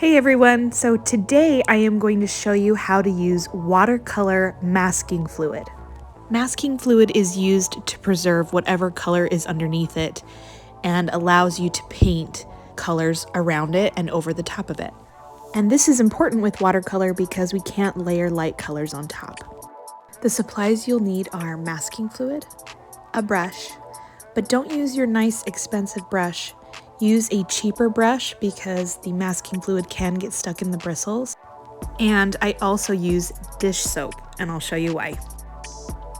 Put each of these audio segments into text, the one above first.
Hey everyone, so today I am going to show you how to use watercolor masking fluid. Masking fluid is used to preserve whatever color is underneath it and allows you to paint colors around it and over the top of it. And this is important with watercolor because we can't layer light colors on top. The supplies you'll need are masking fluid, a brush, but don't use your nice expensive brush. Use a cheaper brush because the masking fluid can get stuck in the bristles. And I also use dish soap, and I'll show you why.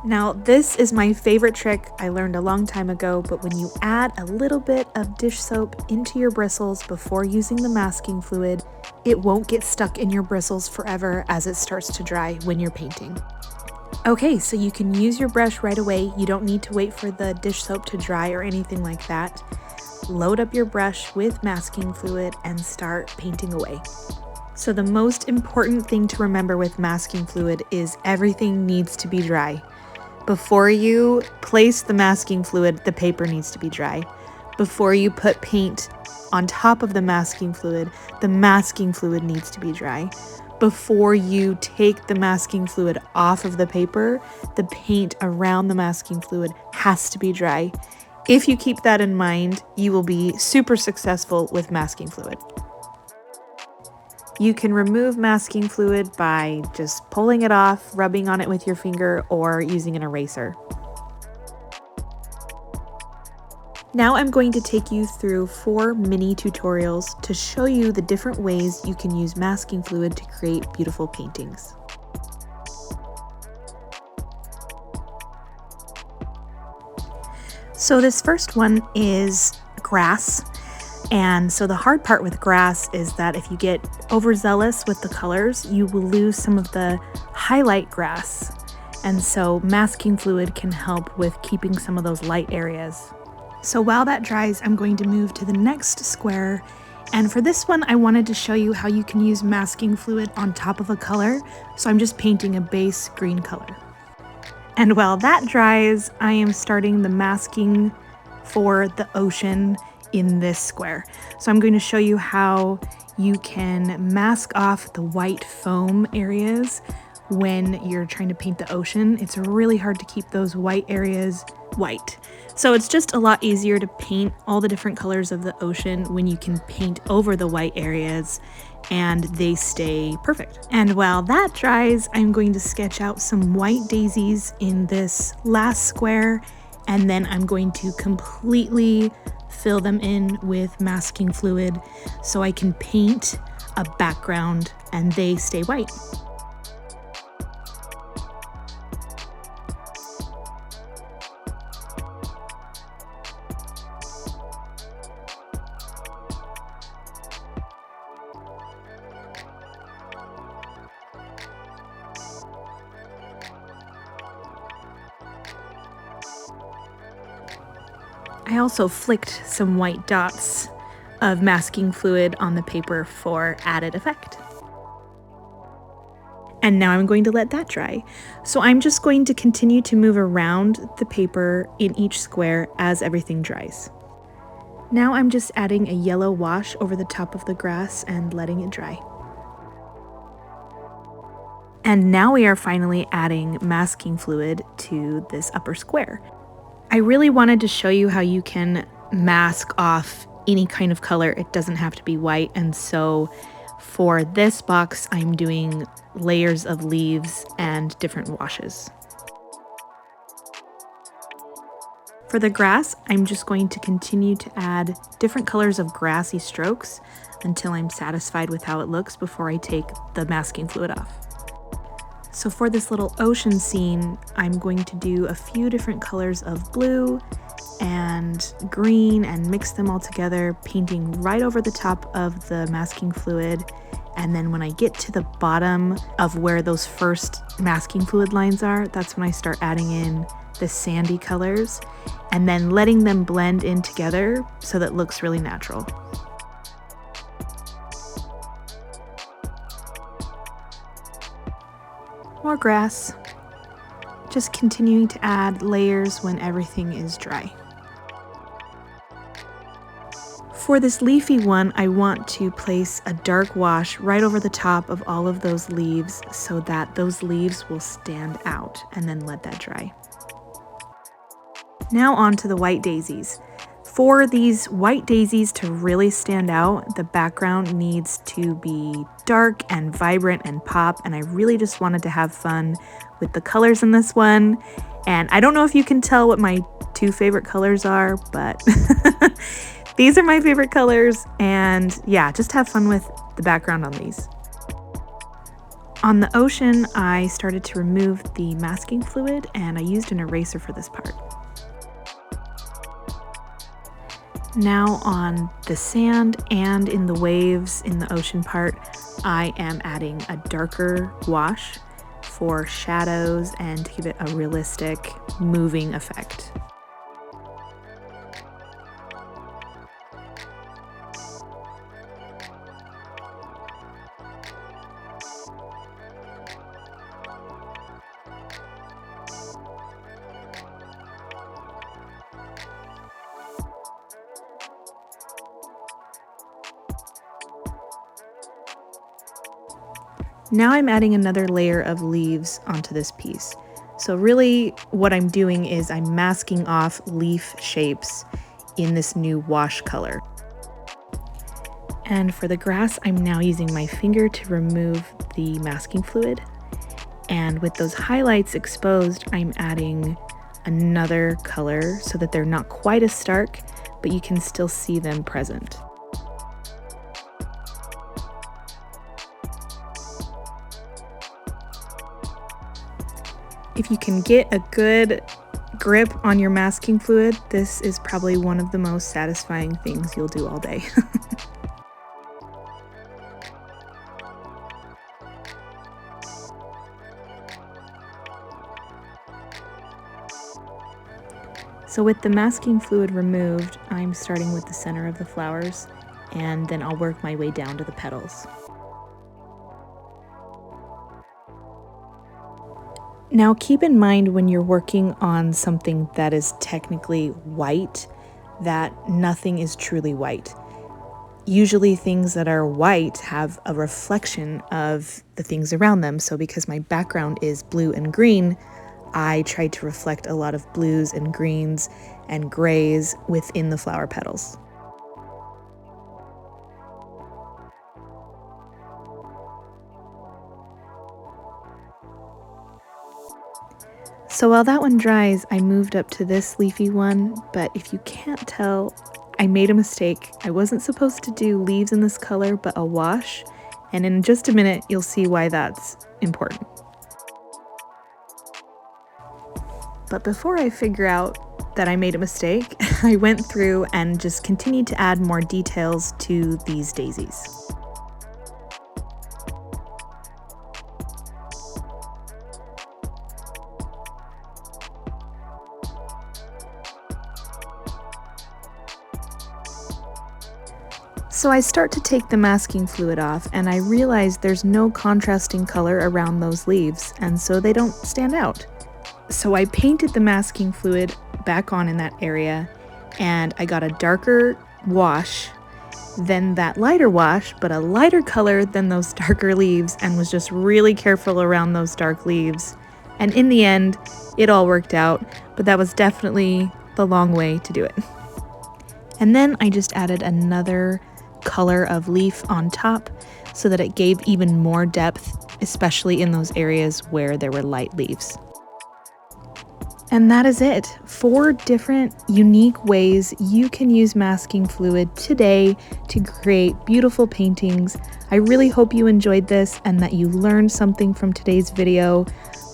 Now, this is my favorite trick I learned a long time ago, but when you add a little bit of dish soap into your bristles before using the masking fluid, it won't get stuck in your bristles forever as it starts to dry when you're painting. Okay, so you can use your brush right away. You don't need to wait for the dish soap to dry or anything like that. Load up your brush with masking fluid and start painting away. So the most important thing to remember with masking fluid is everything needs to be dry. Before you place the masking fluid, the paper needs to be dry. Before you put paint on top of the masking fluid needs to be dry. Before you take the masking fluid off of the paper, the paint around the masking fluid has to be dry. If you keep that in mind, you will be super successful with masking fluid. You can remove masking fluid by just pulling it off, rubbing on it with your finger, or using an eraser. Now I'm going to take you through 4 mini tutorials to show you the different ways you can use masking fluid to create beautiful paintings. So this first one is grass. And so the hard part with grass is that if you get overzealous with the colors, you will lose some of the highlight grass. And so masking fluid can help with keeping some of those light areas. So while that dries, I'm going to move to the next square. And for this one, I wanted to show you how you can use masking fluid on top of a color. So I'm just painting a base green color. And while that dries, I am starting the masking for the ocean in this square. So I'm going to show you how you can mask off the white foam areas when you're trying to paint the ocean. It's really hard to keep those white areas white. So it's just a lot easier to paint all the different colors of the ocean when you can paint over the white areas and they stay perfect. And while that dries, I'm going to sketch out some white daisies in this last square, and then I'm going to completely fill them in with masking fluid so I can paint a background and they stay white. I also flicked some white dots of masking fluid on the paper for added effect. And now I'm going to let that dry. So I'm just going to continue to move around the paper in each square as everything dries. Now I'm just adding a yellow wash over the top of the grass and letting it dry. And now we are finally adding masking fluid to this upper square. I really wanted to show you how you can mask off any kind of color. It doesn't have to be white. And so for this box, I'm doing layers of leaves and different washes. For the grass, I'm just going to continue to add different colors of grassy strokes until I'm satisfied with how it looks before I take the masking fluid off. So for this little ocean scene, I'm going to do a few different colors of blue and green and mix them all together, painting right over the top of the masking fluid. And then when I get to the bottom of where those first masking fluid lines are, that's when I start adding in the sandy colors and then letting them blend in together so that it looks really natural. More grass, just continuing to add layers when everything is dry. For this leafy one, I want to place a dark wash right over the top of all of those leaves so that those leaves will stand out, and then let that dry. Now on to the white daisies. For these white daisies to really stand out, the background needs to be dark and vibrant and pop, and I really just wanted to have fun with the colors in this one. And I don't know if you can tell what my two favorite colors are, but these are my favorite colors, and yeah, just have fun with the background on these. On the ocean, I started to remove the masking fluid, and I used an eraser for this part. Now on the sand and in the waves in the ocean part, I am adding a darker wash for shadows and to give it a realistic moving effect. Now I'm adding another layer of leaves onto this piece. So really what I'm doing is I'm masking off leaf shapes in this new wash color. And for the grass, I'm now using my finger to remove the masking fluid. And with those highlights exposed, I'm adding another color so that they're not quite as stark, but you can still see them present. If you can get a good grip on your masking fluid, this is probably one of the most satisfying things you'll do all day. So with the masking fluid removed, I'm starting with the center of the flowers, and then I'll work my way down to the petals. Now keep in mind when you're working on something that is technically white, that nothing is truly white. Usually things that are white have a reflection of the things around them. So because my background is blue and green, I tried to reflect a lot of blues and greens and grays within the flower petals. So while that one dries, I moved up to this leafy one, but if you can't tell, I made a mistake. I wasn't supposed to do leaves in this color, but a wash, and in just a minute, you'll see why that's important. But before I figure out that I made a mistake, I went through and just continued to add more details to these daisies. So I start to take the masking fluid off, and I realize there's no contrasting color around those leaves, and so they don't stand out. So I painted the masking fluid back on in that area, and I got a darker wash, then that lighter wash, but a lighter color than those darker leaves, and was just really careful around those dark leaves. And in the end, it all worked out, but that was definitely the long way to do it. And then I just added another color of leaf on top so that it gave even more depth, especially in those areas where there were light leaves. And that is it. 4 different unique ways you can use masking fluid today to create beautiful paintings. I really hope you enjoyed this and that you learned something from today's video.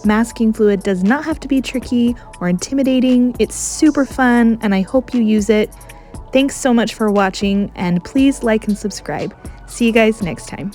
Masking fluid does not have to be tricky or intimidating. It's super fun, and I hope you use it. Thanks so much for watching, and please like and subscribe. See you guys next time.